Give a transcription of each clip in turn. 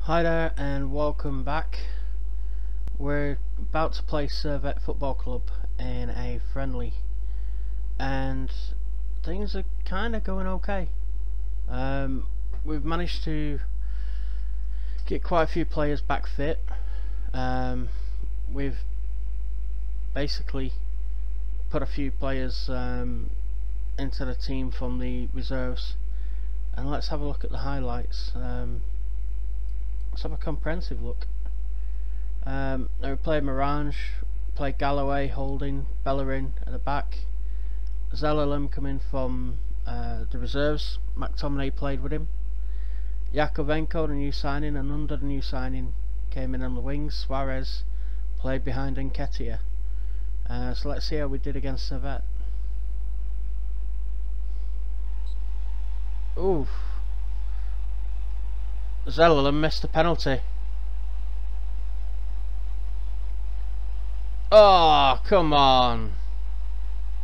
Hi there and welcome back. We're about to play S.1 Football Club in a friendly and things are kind of going okay. We've managed to get quite a few players back fit. We've basically put a few players into the team from the reserves, and let's have a look at the highlights. Let's have a comprehensive look. We played Morange, played Galloway, Holding, Bellerin at the back. Zellerlam coming from the reserves. McTominay played with him. Yakovenko, the new signing, and under the new signing, came in on the wings. Suarez played behind Nketiah. So let's see how we did against S.1. Ooh. Zellerlam missed the penalty. Oh, come on.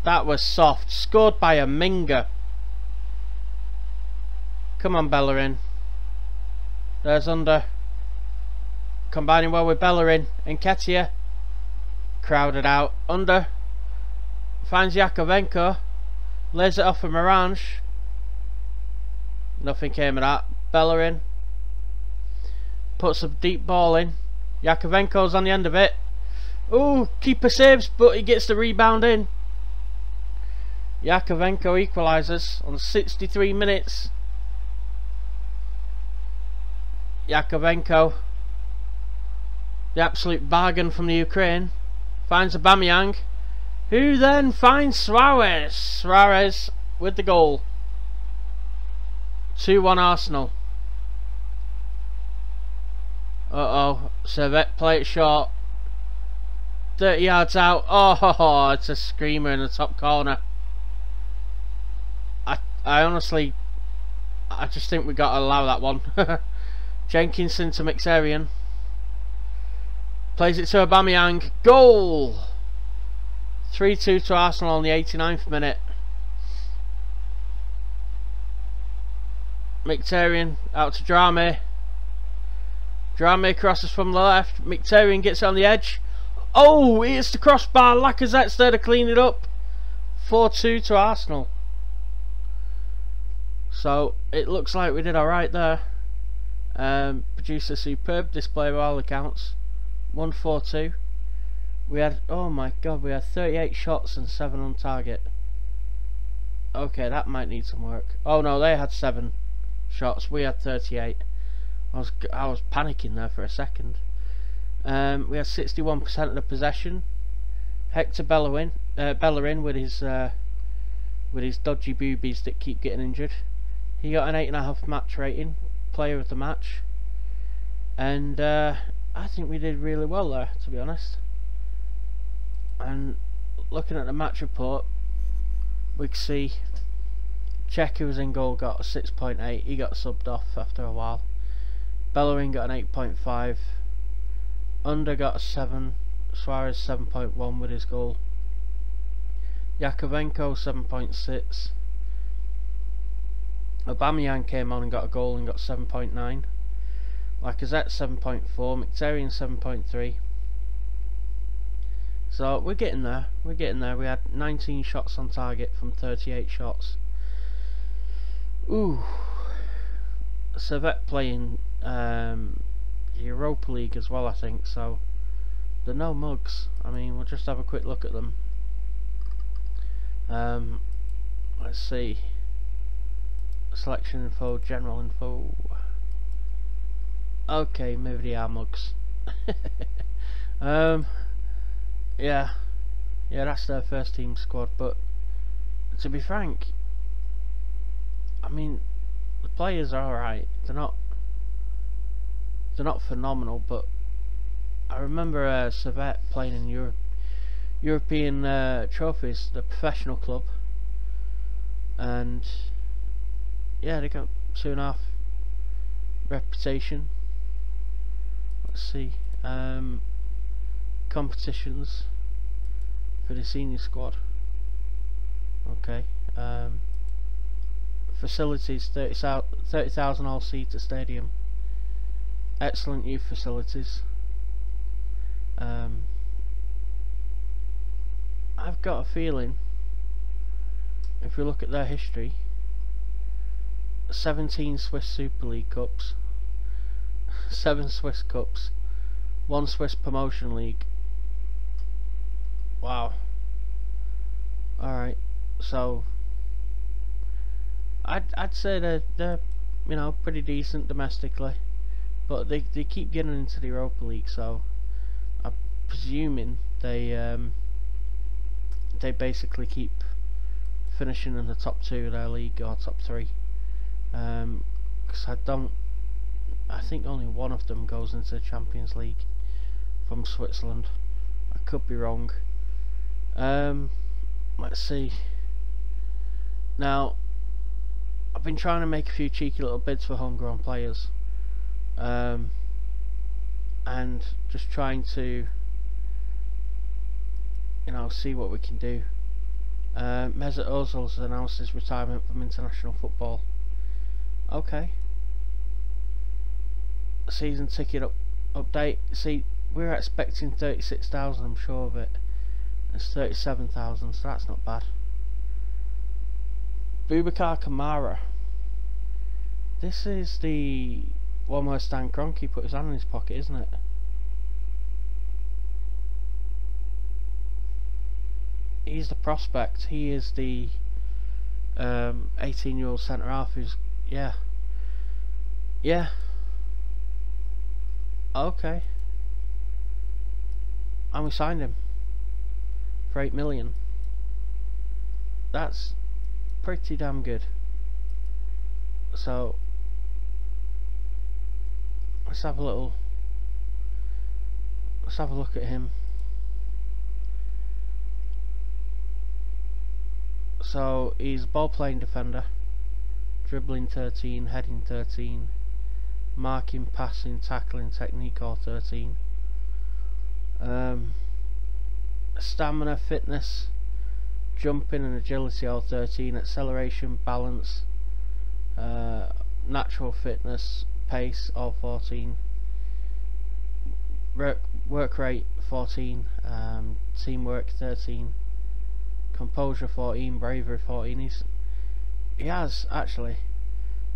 That was soft. Scored by a Minga. Come on, Bellerin. There's under. Combining well with Bellerin. Nketiah. Crowded out. Under. Finds Yakovenko. Lays it off for Morange. Nothing came of that. Bellerin. Puts a deep ball in. Yakovenko's on the end of it. Ooh, keeper saves, but he gets the rebound in. Yakovenko equalises on 63 minutes. Yakovenko, the absolute bargain from the Ukraine, finds Aubameyang, who then finds Suarez. Suarez with the goal. 2-1 Arsenal. Uh-oh, S.1 play it short. 30 yards out. Oh, it's a screamer in the top corner. I honestly, I just think we got to allow that one. Jenkinson to Mkhitaryan. Plays it to Aubameyang. Goal! 3-2 to Arsenal on the 89th minute. Mkhitaryan out to Drame. Drame crosses from the left. Mkhitaryan gets on the edge. Oh, it's the crossbar. Lacazette's there to clean it up. 4-2 to Arsenal. So it looks like we did alright there. Produced a superb display by all accounts. 1-4-2. We had, oh my god, we had 38 shots and 7 on target. Okay, that might need some work. Oh no, they had 7 shots. We had 38. I was panicking there for a second. We had 61% of the possession. Hector Bellerin with his dodgy boobies that keep getting injured. He got an 8.5 match rating, player of the match, and I think we did really well there, to be honest. And looking at the match report, we can see Cech, who was in goal, got a 6.8. He got subbed off after a while. Bellerin got an 8.5. Under got a 7. Suarez 7.1 with his goal. Yakovenko 7.6. Aubameyang came on and got a goal and got 7.9. Lacazette 7.4. Mkhitaryan 7.3. So we're getting there. We're getting there. We had 19 shots on target from 38 shots. Ooh. S.1 playing Europa League as well, I think, so they're no mugs. I mean, we'll just have a quick look at them. Let's see. Selection info, general info. Okay, maybe they are mugs. Yeah, that's their first team squad, but to be frank, I mean, the players are alright. They're not phenomenal, but I remember S.1 playing in European trophies, the professional club, and yeah, they got 2.5 reputation. Let's see, competitions for the senior squad. Okay, facilities 30,000 all-seater stadium. excellent youth facilities. I've got a feeling, if we look at their history, 17 Swiss Super League Cups, 7 Swiss Cups, 1 Swiss Promotion League. Wow. Alright, so I'd say they're you know, pretty decent domestically, but they keep getting into the Europa League, so I'm presuming they basically keep finishing in the top 2 of their league, or top 3. Because I think only one of them goes into the Champions League from Switzerland. I could be wrong. Let's see. Now, I've been trying to make a few cheeky little bids for homegrown players, and just trying to, you know, see what we can do. Mesut Ozil has announced his retirement from international football. Okay. Season ticket update. See, we're expecting 36,000, I'm sure of it. It's 37,000, so that's not bad. Boubacar Kamara. This is the one where Stan Kroenke put his hand in his pocket, isn't it? He's the prospect. He is the 18-year-old centre half who's, yeah. Okay. And we signed him for 8 million. That's pretty damn good. So let's have a look at him. So he's a ball playing defender, dribbling 13, heading 13, marking, passing, tackling, technique all 13. Stamina, fitness, jumping and agility all 13, acceleration, balance, natural fitness, pace all 14, work rate 14, teamwork 13, composure 14, bravery 14. He has actually,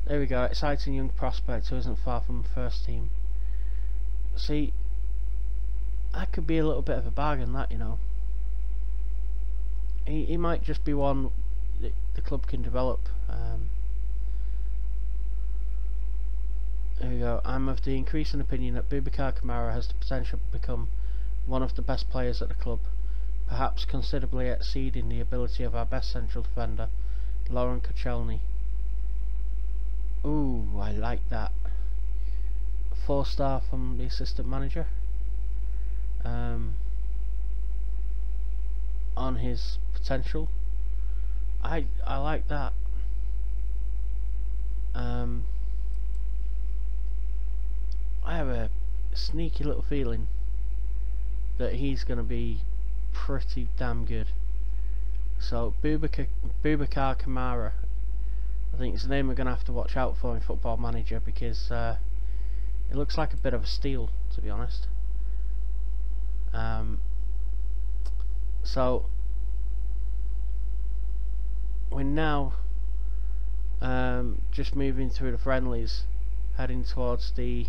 there we go, exciting young prospect who isn't far from the first team. See, that could be a little bit of a bargain, that, you know. He might just be one that the club can develop. There we go. I'm of the increasing opinion that Boubacar Kamara has the potential to become one of the best players at the club, perhaps considerably exceeding the ability of our best central defender, Laurent Koscielny. Ooh, I like that. 4-star from the assistant manager. On his potential. I like that. I have a sneaky little feeling that he's going to be pretty damn good. So Boubacar Kamara, I think it's a name we're going to have to watch out for in Football Manager, because it looks like a bit of a steal, to be honest. So we're now just moving through the friendlies, heading towards the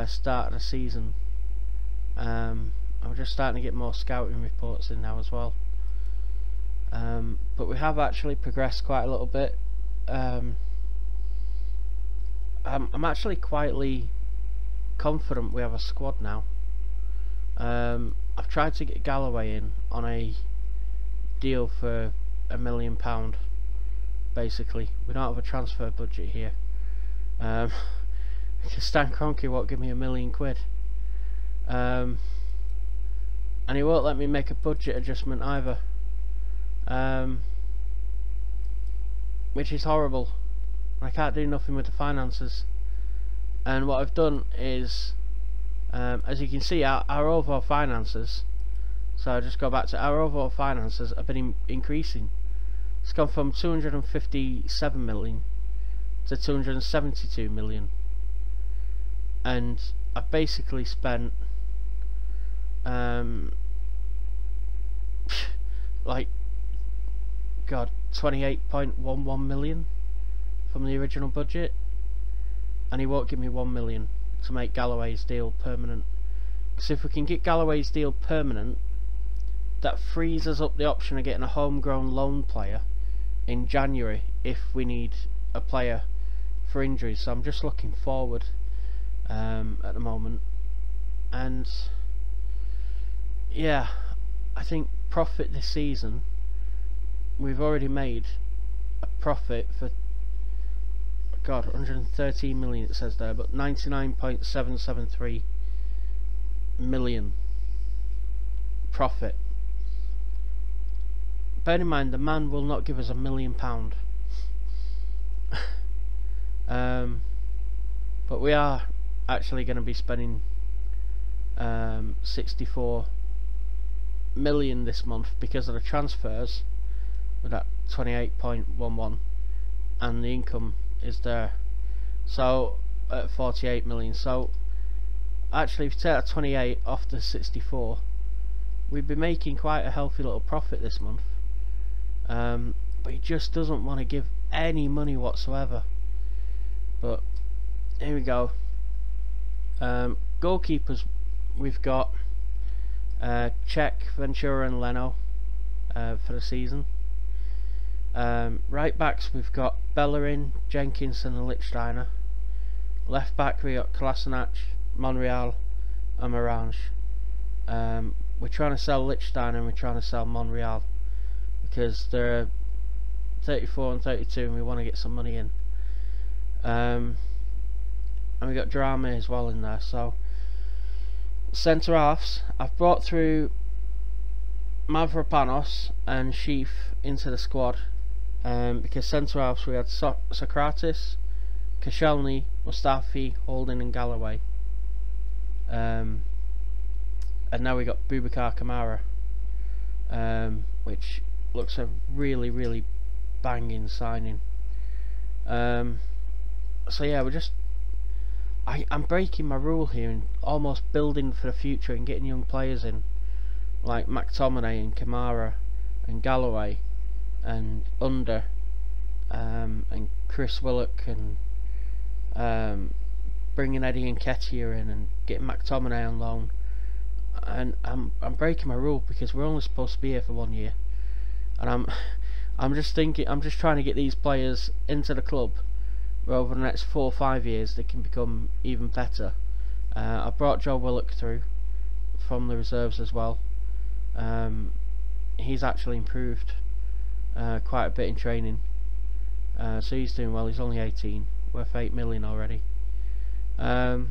start of the season. I'm just starting to get more scouting reports in now as well. But we have actually progressed quite a little bit. I'm actually quietly confident we have a squad now. I've tried to get Galloway in on a deal for £1 million. Basically, we don't have a transfer budget here. Because Stan Kroenke won't give me £1 million. And he won't let me make a budget adjustment either. Which is horrible. I can't do nothing with the finances. And what I've done is, as you can see, our overall finances, so I'll just go back to our overall finances, have been increasing. It's gone from 257 million to 272 million. and I've basically spent like, God, 28.11 million from the original budget, and he won't give me 1 million to make Galloway's deal permanent. Because if we can get Galloway's deal permanent, that frees us up the option of getting a homegrown loan player in January if we need a player for injuries. So I'm just looking forward at the moment, and yeah, I think profit this season, we've already made a profit for, God, 113 million it says there, but 99.773 million profit. Bear in mind, the man will not give us £1 million. But we are actually going to be spending 64 million this month because of the transfers with that 28.11, and the income is there, so at 48 million. So actually, if you take that 28 off the 64, we'd be making quite a healthy little profit this month. But he just doesn't want to give any money whatsoever. But here we go. Goalkeepers, we've got Cech, Ventura and Leno for the season. Right backs, we've got Bellerin, Jenkinson and Lichtsteiner. Left back, we got Kolasinac, Monreal and Morange. We're trying to sell Lichtsteiner and we're trying to sell Monreal because they're 34 and 32 and we want to get some money in. And we got Drama as well in there. So centre halves, I've brought through Mavropanos and Sheaf into the squad, because centre halves we had Socrates, Koscielny, Mustafi, Holding and Galloway, and now we got Boubacar Kamara, which looks a really banging signing. So yeah, we're just I'm breaking my rule here and almost building for the future and getting young players in, like McTominay and Kamara and Galloway and Under, and Chris Willock, and bringing Eddie Nketiah in and getting McTominay on loan. And I'm breaking my rule because we're only supposed to be here for 1 year, and I'm just trying to get these players into the club where over the next 4 or 5 years they can become even better. I brought Joe Willock through from the reserves as well. He's actually improved quite a bit in training, so he's doing well. He's only 18, worth 8 million already. Mesut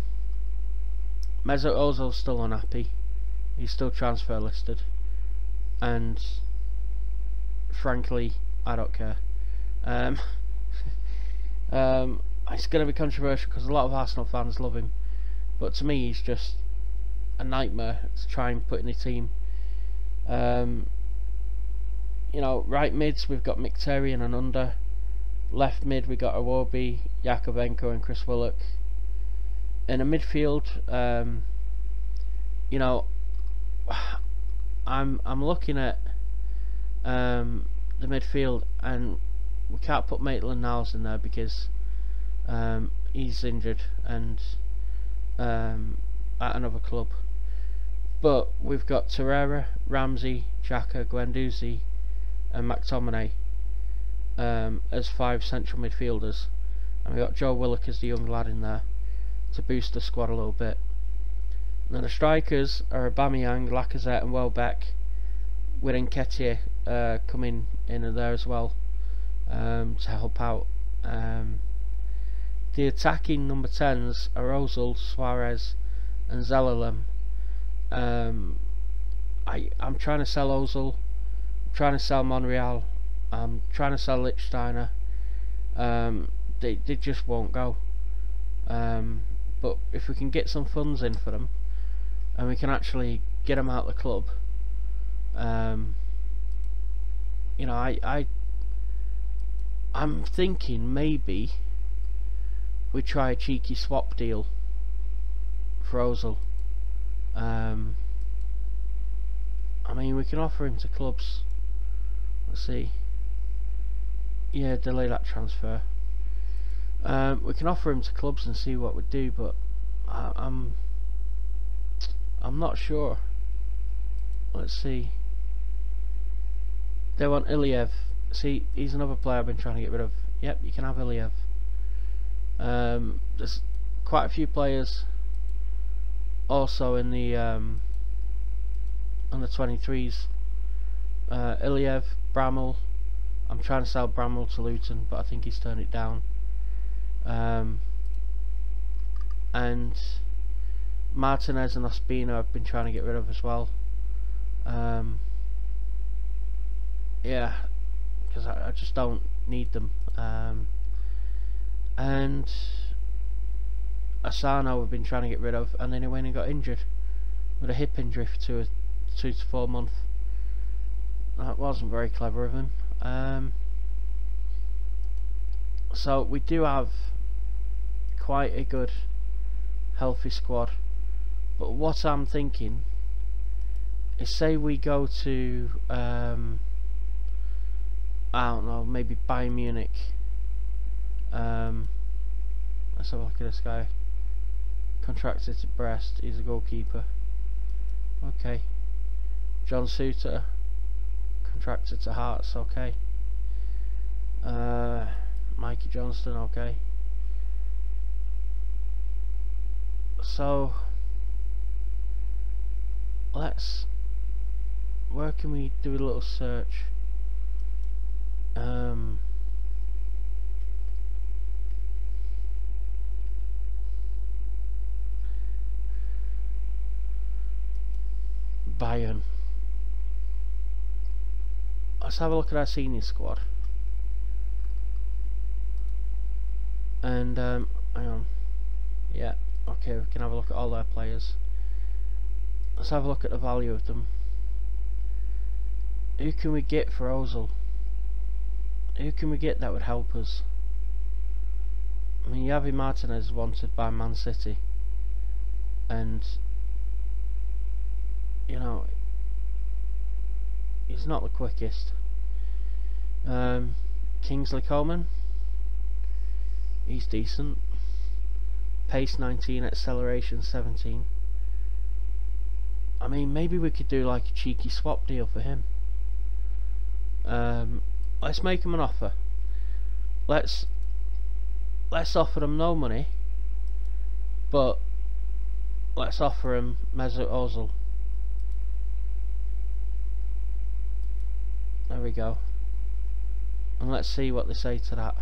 Ozil's still unhappy. He's still transfer listed, and frankly, I don't care. It's going to be controversial because a lot of Arsenal fans love him, but to me he's just a nightmare to try and put in the team. You know, right mids we've got Mkhitaryan and Under. Left mid we got Iwobi, Yakovenko and Chris Willock. In a midfield, you know, I'm looking at the midfield, and we can't put Maitland-Niles in there because he's injured and at another club. But we've got Torreira, Ramsey, Xhaka, Guendouzi and McTominay as 5 central midfielders, and we've got Joe Willock as the young lad in there to boost the squad a little bit. And then the strikers are Aubameyang, Lacazette and Welbeck, with Nketiah coming in there as well to help out. The attacking number 10s are Ozil, Suarez and Zelalem. I'm trying to sell Ozil, I'm trying to sell Monreal, I'm trying to sell Lichtsteiner. They just won't go. But if we can get some funds in for them and we can actually get them out of the club, you know, I'm thinking maybe we try a cheeky swap deal for Ozil. I mean, we can offer him to clubs. Let's see. Yeah, delay that transfer. We can offer him to clubs and see what we do, but I'm not sure. Let's see. They want Iliev. See, he's another player I've been trying to get rid of. Yep, you can have Iliev. There's quite a few players also in the under 23s. Iliev, Bramall. I'm trying to sell Bramall to Luton, but I think he's turned it down. And Martinez and Ospina I've been trying to get rid of as well. Yeah, because I just don't need them. And Asano we've been trying to get rid of, and then he went and got injured with a hip injury for 2 to 4 months. That wasn't very clever of him. So we do have quite a good healthy squad, but what I'm thinking is, say we go to I don't know, maybe Bayern Munich. Let's have a look at this guy. Contracted to Brest, he's a goalkeeper. Okay. John Suter, contracted to Hearts. Okay. Mikey Johnston. Okay. So where can we do a little search? Bayern. Let's have a look at our senior squad. And hang on. Yeah, okay, we can have a look at all their players. Let's have a look at the value of them. Who can we get for Ozil? Who can we get that would help us? I mean, Javi Martinez is wanted by Man City, and you know, he's not the quickest. Kingsley Coman, he's decent. Pace 19, acceleration 17. I mean, maybe we could do like a cheeky swap deal for him. Let's make him an offer. Let's offer him no money, but let's offer him Mesut Ozil. There we go. And let's see what they say to that.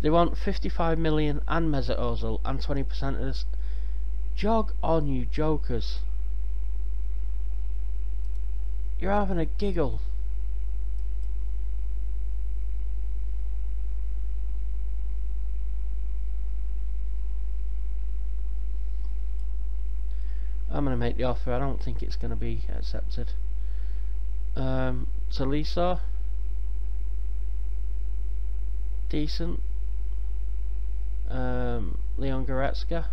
They want 55 million and Mesut Ozil and 20% of this. Jog on, you jokers. You're having a giggle. I'm going to make the offer. I don't think it's going to be accepted. Tolisso, decent. Leon Goretzka,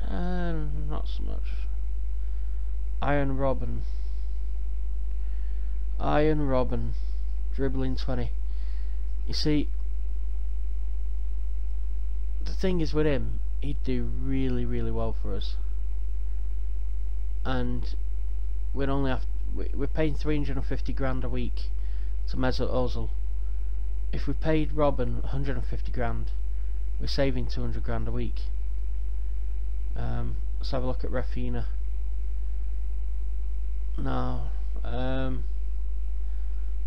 not so much. Iron Robin, dribbling 20. You see, the thing is with him, he'd do really, really well for us, and we'd only have we're paying 350 grand a week to Mesut Ozil. If we paid Robin 150 grand, we're saving 200 grand a week. Let's have a look at Rafinha. No.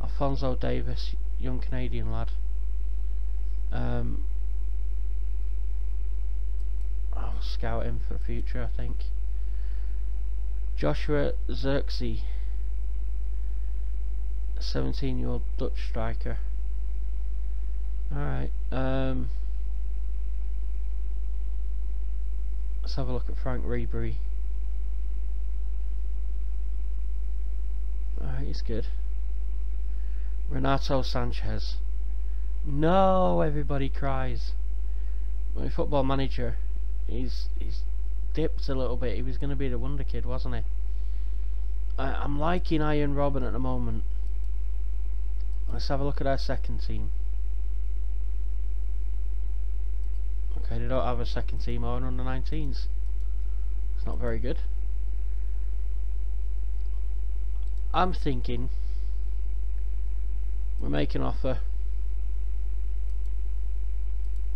Alphonso Davis, young Canadian lad. I'll scout him for the future, I think. Joshua Zirkzee, 17-year-old Dutch striker. Alright, let's have a look at Frank Ribery. Alright, he's good. Renato Sanchez, No, everybody cries. My football manager, he's dipped a little bit. He was going to be the wonder kid, wasn't he? I'm liking Iron Robin at the moment. Let's have a look at our second team. Okay, they don't have a second team or an under 19s. It's not very good. I'm thinking we make an offer.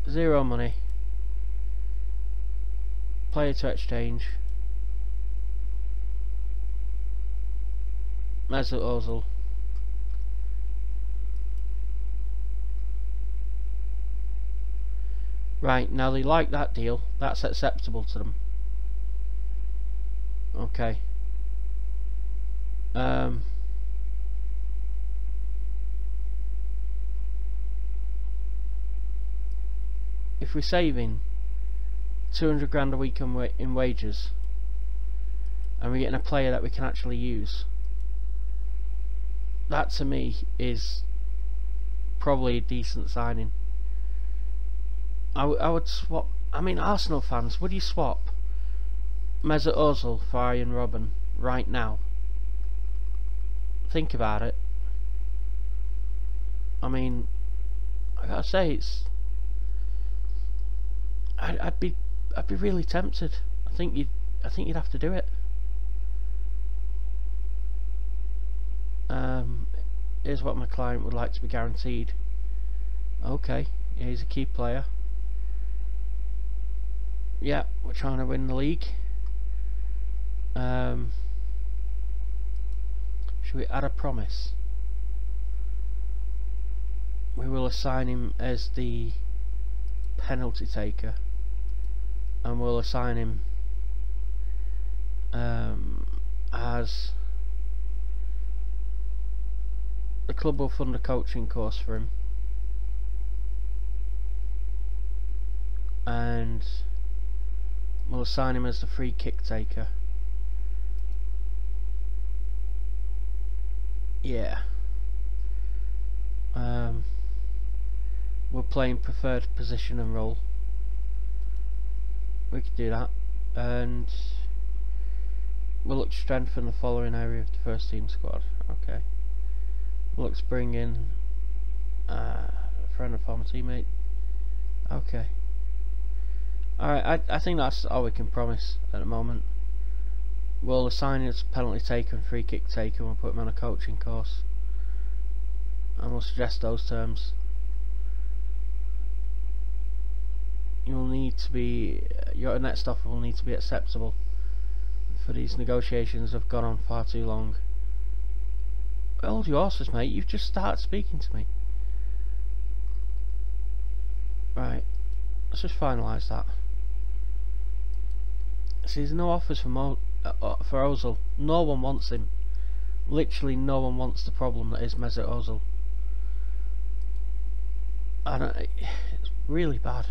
0 money. Player to exchange. Mesut Ozil. Right, now they like that deal. That's acceptable to them. Okay. If we're saving 200 grand a week in wages, and we're getting a player that we can actually use, that to me is probably a decent signing. I would swap. I mean, Arsenal fans, would you swap Mesut Ozil for Iron Robin right now? Think about it. I mean, I gotta say, it's. I'd be really tempted. I think you'd have to do it. Here's what my client would like to be guaranteed. Okay, he's a key player. Yeah, we're trying to win the league. Should we add a promise? We will assign him as the penalty taker, and we'll assign him as the club will fund a coaching course for him, and we'll assign him as the free kick taker. Yeah. We're playing preferred position and role. We could do that, and we'll look to strengthen the following area of the first team squad. Okay. We'll look to bring in a friend or former teammate. Okay. Alright, I think that's all we can promise at the moment. We'll assign him as penalty taker and free kick taker, and we'll put him on a coaching course, and we'll suggest those terms. You'll need to be, your next offer will need to be acceptable, for these negotiations have gone on far too long. Hold your horses, mate, you've just started speaking to me. Right, let's just finalise that. See, there's no offers for Ozil. No one wants him. Literally no one wants the problem that is Mesut Ozil. And it's really bad.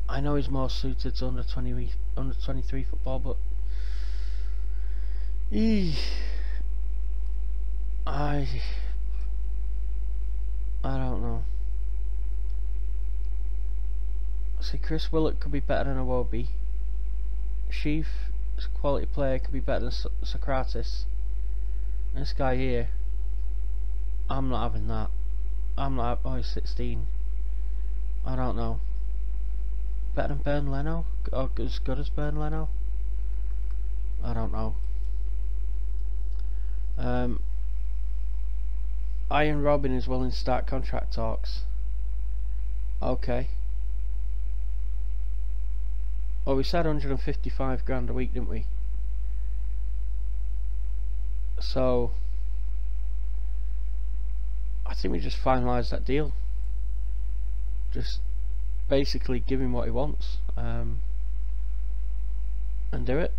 I know he's more suited to under 23 football, but I don't know. See, Chris Willett could be better than Iwobi. Sheaf, as a quality player, could be better than Socrates. This guy here, I'm not having that. I'm not. Oh, he's 16. I don't know. Better than Bern Leno? Or as good as Bern Leno? I don't know. Iron Robin is willing to start contract talks. Okay. Oh, we said 155 grand a week, didn't we? So I think we just finalised that deal. Just basically give him what he wants, and do it.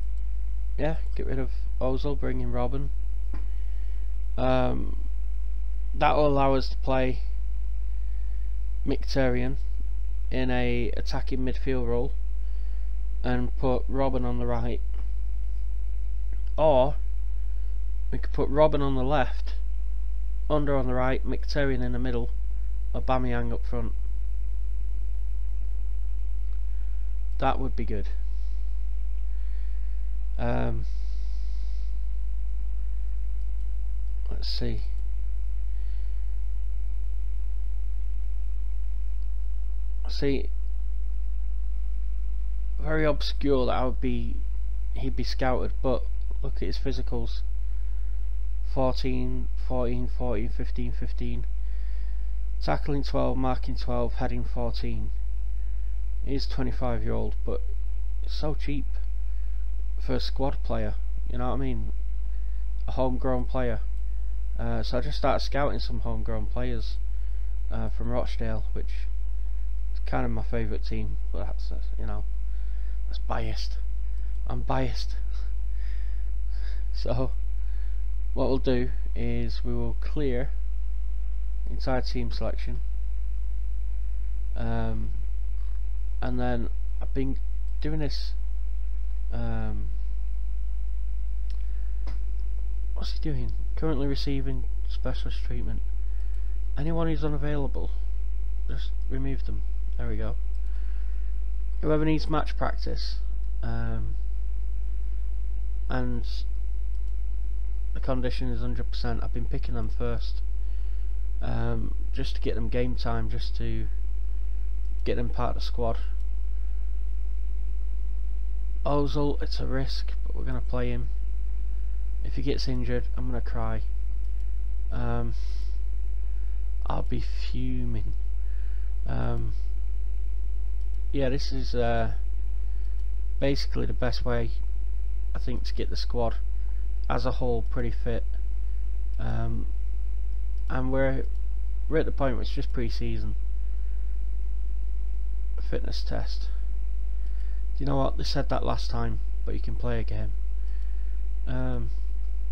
Yeah, get rid of Ozil, bring in Robin. That will allow us to play Mkhitaryan in a attacking midfield role and put Robin on the right, or we could put Robin on the left Under on the right, Mkhitaryan in the middle, Aubameyang up front. That would be good. Let's see. See, very obscure that he'd be scouted, but look at his physicals. 14, 14, 14, 15, 15. Tackling 12, marking 12, heading 14. He's 25-year-old, but so cheap for a squad player. You know what I mean? A homegrown player. So I just started scouting some homegrown players from Rochdale, which is kind of my favourite team. But that's you know, that's biased. I'm biased. So what we'll do is we will clear entire team selection, and then I've been doing this. What's he doing? Currently receiving specialist treatment. Anyone who's unavailable, just remove them. There we go. Whoever needs match practice, and the condition is 100%. I've been picking them first, just to get them game time, just to get them part of the squad. Ozil, it's a risk, but we're going to play him. If he gets injured, I'm going to cry. I'll be fuming. Yeah, this is basically the best way, I think, to get the squad as a whole pretty fit. And we're at the point where it's just pre-season. A fitness test. You know what, they said that last time, but you can play a game.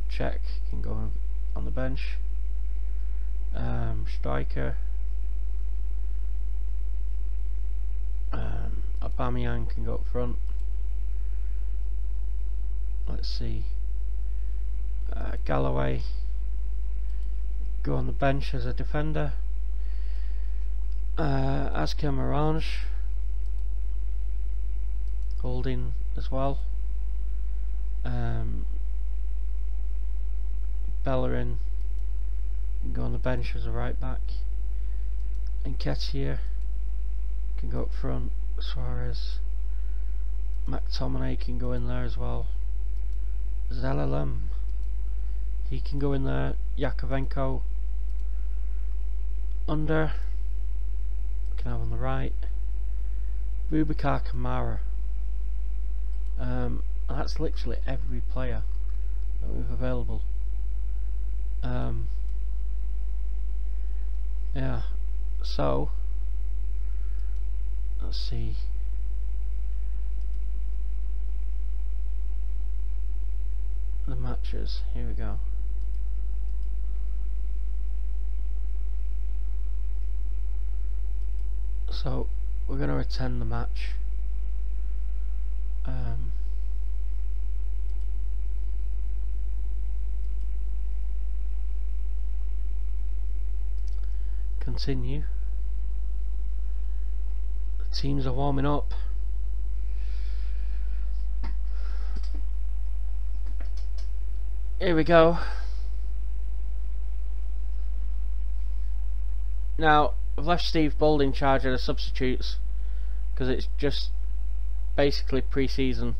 Check can go on the bench. Striker. Aubameyang can go up front. Let's see. Galloway go on the bench as a defender. Asker Morange holding as well. Bellerin can go on the bench as a right back. Nketiah can go up front. Suarez, McTominay can go in there as well. Zelalem, he can go in there. Yakovenko under, can have on the right. Boubacar Kamara. And that's literally every player that we've available. Yeah, so let's see. The matches, here we go. So we're going to attend the match. Continue. The teams are warming up. Here we go. Now I've left Steve Bold in charge of the substitutes because it's just basically pre-season.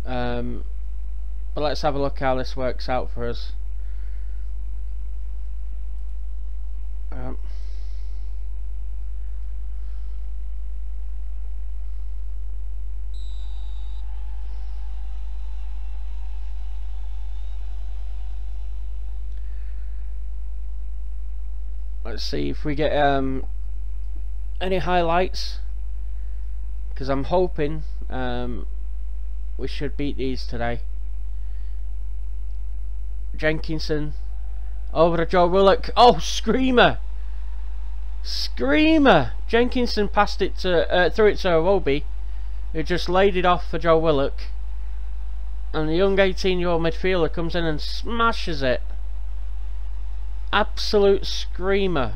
But let's have a look how this works out for us. Let's see if we get any highlights, because I'm hoping we should beat these today. Jenkinson over to Joe Willock. Oh, screamer! Screamer! Jenkinson passed it to threw it to Iwobi, who just laid it off for Joe Willock, and the young 18-year-old midfielder comes in and smashes it. Absolute screamer.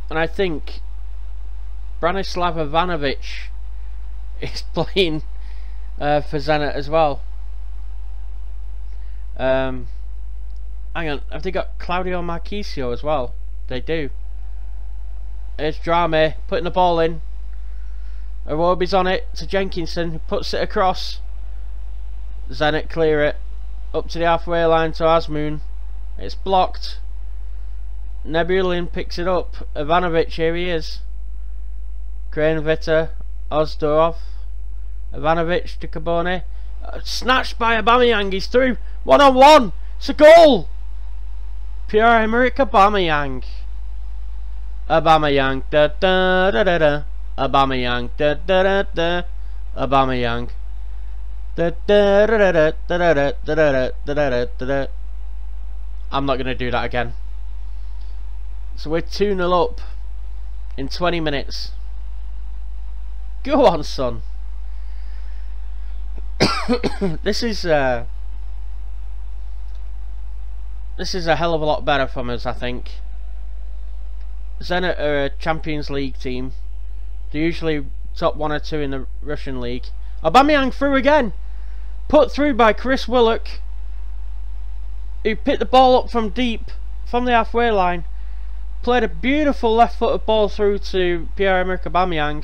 And I think Branislav Ivanovic is playing for Zenit as well. Hang on, have they got Claudio Marchisio as well? They do. There's Drame putting the ball in. Iwobi's on it to Jenkinson, who puts it across. Zenit clear it up to the halfway line to Azmoun. It's blocked. Nebulin picks it up. Ivanovic, here he is. Kraneviter, Ozdorov, Ivanovic to Cabone. Snatched by Aubameyang, he's through. 1-on-1. It's a goal. Pierre-Emerick Aubameyang. Aubameyang, da da da da da. Aubameyang, da da da da. Aubameyang, da da da da da da da da da da da. I'm not gonna do that again. So we're 2-0 up in 20 minutes. Go on, son. This is a hell of a lot better from us, I think. Zenit are a Champions League team. They're usually top 1 or 2 in the Russian league. Aubameyang through again. Put through by Chris Willock, who picked the ball up from deep, from the halfway line. Played a beautiful left-footed ball through to Pierre-Emerick Aubameyang.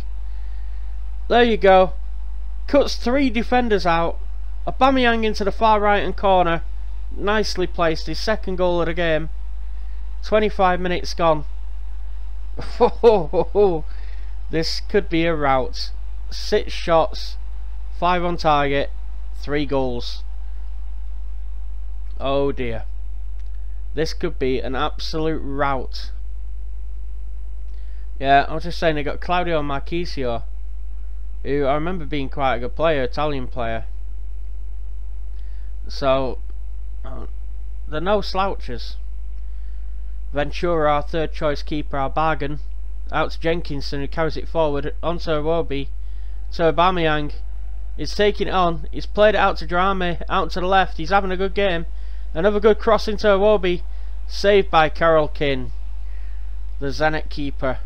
There you go. Cuts 3 defenders out. Aubameyang into the far right hand corner. Nicely placed. His second goal of the game. 25 minutes gone. This could be a rout. 6 shots, 5 on target, 3 goals. Oh dear. This could be an absolute rout. Yeah, I was just saying, they got Claudio Marchisio, who I remember being quite a good player, Italian player. So, they're no slouches. Ventura, our third choice keeper, our bargain. Out to Jenkinson, who carries it forward onto Iwobi. So Aubameyang is taking it on. He's played it out to Drame, out to the left. He's having a good game. Another good cross into Iwobi. Saved by Carol King, the Zenit keeper,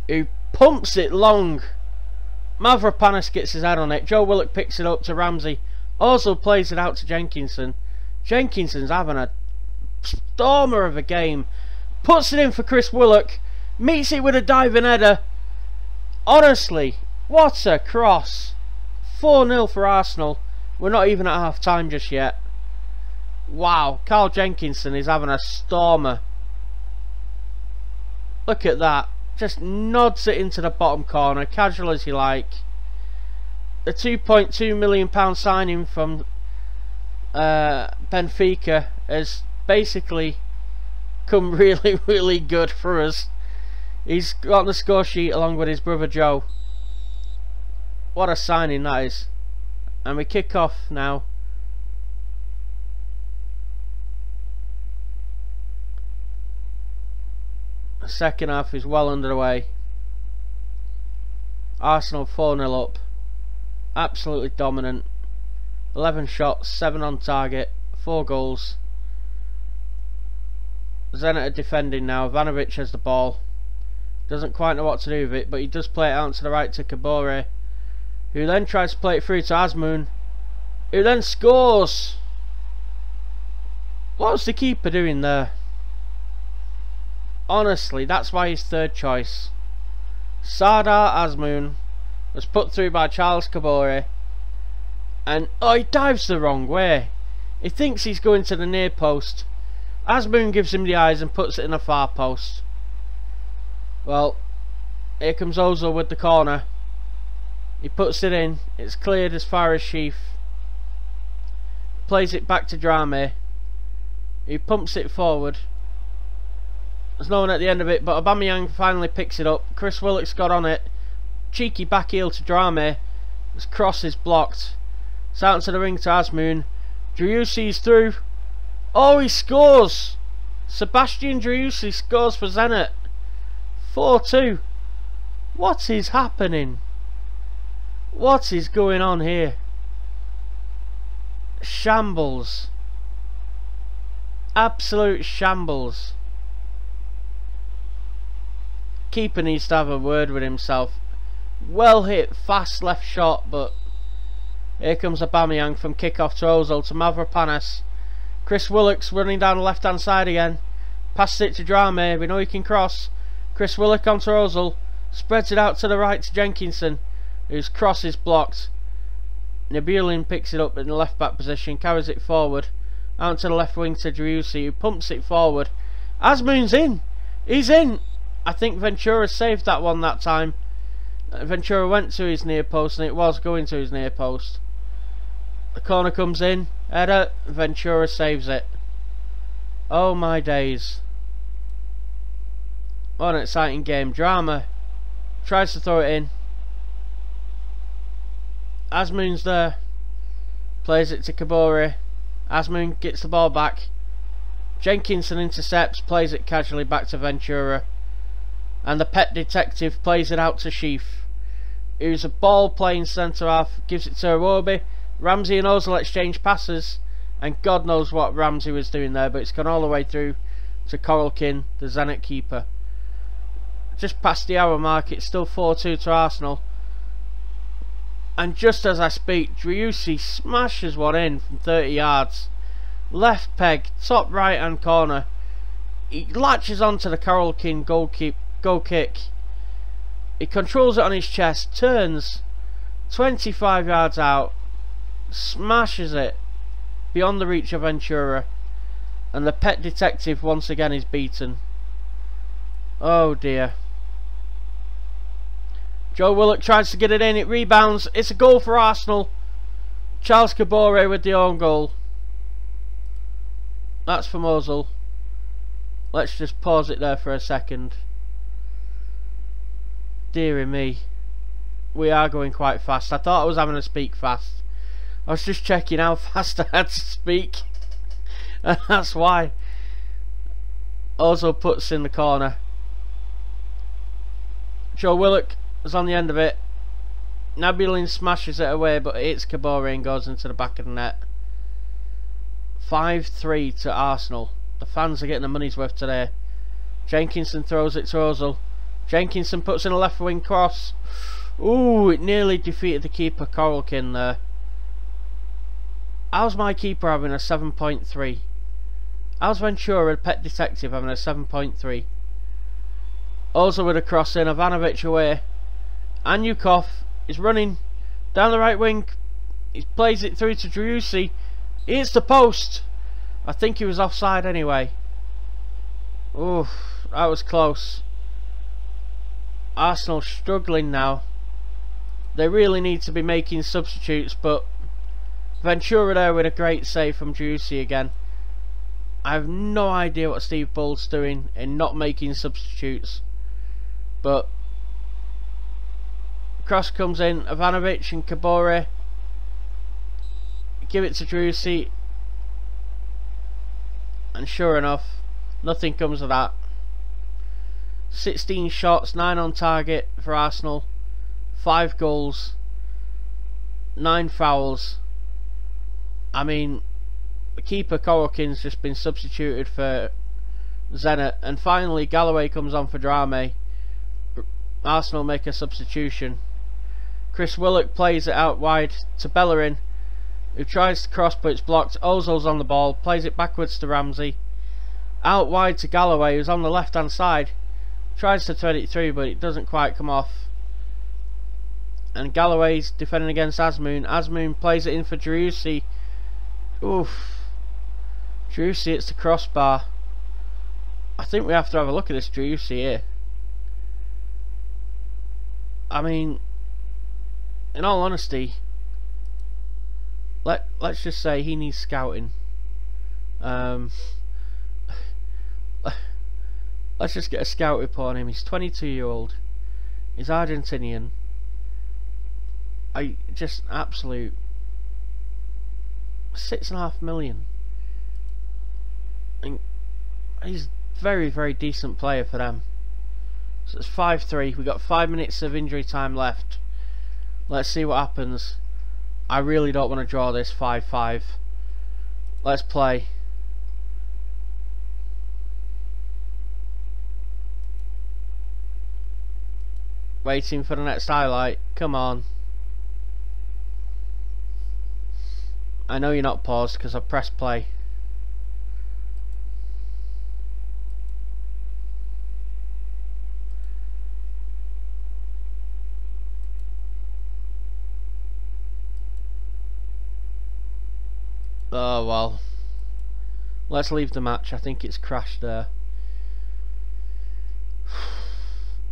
who pumps it long. Mavropanos gets his head on it. Joe Willock picks it up to Ramsey. Also plays it out to Jenkinson. Jenkinson's having a stormer of a game. Puts it in for Chris Willock. Meets it with a diving header. Honestly, what a cross. 4-0 for Arsenal. We're not even at half time just yet. Wow, Carl Jenkinson is having a stormer. Look at that. Just nods it into the bottom corner, casual as you like. The £2.2 million signing from Benfica has basically come really, really good for us. He's got on the score sheet along with his brother Joe. What a signing that is. And we kick off now. The second half is well underway. Arsenal 4-0 up. Absolutely dominant. 11 shots, 7 on target, 4 goals. Zenit are defending now. Ivanovic has the ball. Doesn't quite know what to do with it, but he does play it out to the right to Cabore, who then tries to play it through to Azmoun, who then scores. What was the keeper doing there? Honestly, that's why he's third choice. Sardar Azmoun was put through by Charles Cabore, and oh, he dives the wrong way. He thinks he's going to the near post. Azmoun gives him the eyes and puts it in the far post. Well, here comes Ozil with the corner. He puts it in. It's cleared as far as Sheaf. Plays it back to Drame. He pumps it forward. There's no one at the end of it, but Aubameyang finally picks it up. Chris Willock's got on it. Cheeky back heel to Drame. His cross is blocked. It's out into the ring to Azmoun. Driussi's through. Oh, he scores! Sebastian Driussi scores for Zenit. 4-2. What is happening? What is going on here? Shambles. Absolute shambles. Keeper needs to have a word with himself. Well hit, fast left shot, but here comes Aubameyang from kick-off to Ozil to Mavropanos. Chris Willock's running down the left-hand side again. Passes it to Drame. We know he can cross. Chris Willock onto Ozil. Spreads it out to the right to Jenkinson, whose cross is blocked. Nabulin picks it up in the left-back position, carries it forward. Out to the left wing to Driussi, who pumps it forward. Azmoun's in! He's in! I think Ventura saved that one that time. Ventura went to his near post, and it was going to his near post. The corner comes in. Header. Ventura saves it. Oh my days. What an exciting game. Drama tries to throw it in. Azmoun's there. Plays it to Kabore. Azmoun gets the ball back. Jenkinson intercepts. Plays it casually back to Ventura. And the pet detective plays it out to Sheaf, who's a ball playing centre half. Gives it to Iwobi. Ramsey and Ozil exchange passes. And God knows what Ramsey was doing there, but it's gone all the way through to Korolkin, the Zenit keeper. Just past the hour mark, it's still 4-2 to Arsenal. And just as I speak, Driussi smashes one in from 30 yards. Left peg, top right hand corner. He latches onto the Korolkin goal kick. He controls it on his chest, turns 25 yards out, smashes it beyond the reach of Ventura, and the pet detective once again is beaten. Oh dear. Joe Willock tries to get it in, it rebounds, it's a goal for Arsenal. Charles Kabore with the own goal. That's from Ozil. Let's just pause it there for a second. Deary me. We are going quite fast. I thought I was having to speak fast. I was just checking how fast I had to speak. And that's why. Ozil puts in the corner. Joe Willock is on the end of it. Nabulin smashes it away, but it hits Kabore and goes into the back of the net. 5-3 to Arsenal. The fans are getting their money's worth today. Jenkinson throws it to Ozil. Jenkinson puts in a left wing cross. Ooh, it nearly defeated the keeper Korolkin there. How's my keeper having a 7.3? How's Ventura, pet detective, having a 7.3? Ozil with a cross in, Ivanovic away. Anyukov is running down the right wing. He plays it through to Driussi. He hits the post. I think he was offside anyway. Ooh, that was close. Arsenal struggling now. They really need to be making substitutes, but Ventura there with a great save from Driussi again. I have no idea what Steve Bull's doing in not making substitutes, but cross comes in, Ivanovic and Kabore give it to Driussi, and sure enough, nothing comes of that. 16 shots, 9 on target for Arsenal, 5 goals, 9 fouls. I mean, the keeper Korolkin's just been substituted for Zenit, and finally Galloway comes on for Drame. Arsenal make a substitution. Chris Willock plays it out wide to Bellerin, who tries to cross but it's blocked. Ozil's on the ball, plays it backwards to Ramsey. Out wide to Galloway, who's on the left hand side. Tries to thread it through, but it doesn't quite come off. And Galloway's defending against Azmoun. Azmoun plays it in for Driussi. Oof. Driussi hits the crossbar. I think we have to have a look at this Driussi here. I mean, in all honesty, let's just say he needs scouting. Let's just get a scout report on him. He's 22-year-old. He's Argentinian. Just absolute 6.5 million. And he's very, very decent player for them. So it's 5-3. We've got 5 minutes of injury time left. Let's see what happens. I really don't want to draw this 5-5. Let's play. Waiting for the next highlight. Come on. I know you're not paused because I pressed play. Oh well. Let's leave the match. I think it's crashed there.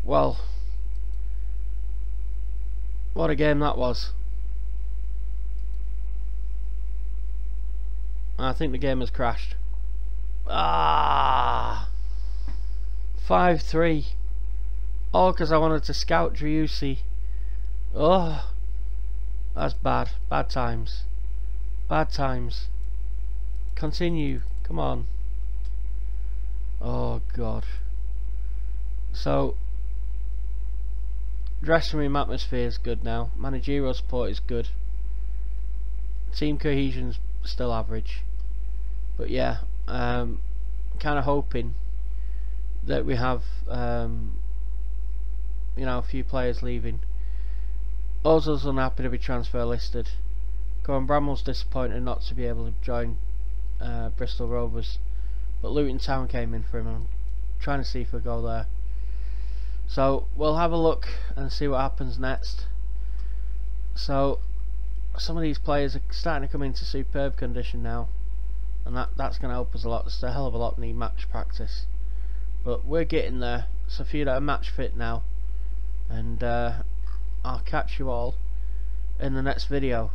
Well, what a game that was. I think the game has crashed. 5-3. All because I wanted to scout Driussi. Oh, that's bad. Bad times. Bad times. Continue. Come on. Oh God. So, dressing room atmosphere is good now. Managerial support is good. Team cohesion's still average. But yeah, kind of hoping that we have, you know, a few players leaving. Ozil's unhappy to be transfer listed. Cohen Bramwell's disappointed not to be able to join Bristol Rovers, but Luton Town came in for him. I'm trying to see if we'll go there. So we'll have a look and see what happens next. So some of these players are starting to come into superb condition now, and that's going to help us a lot. There's a hell of a lot need match practice, but we're getting there. So a few that are match fit now, and I'll catch you all in the next video.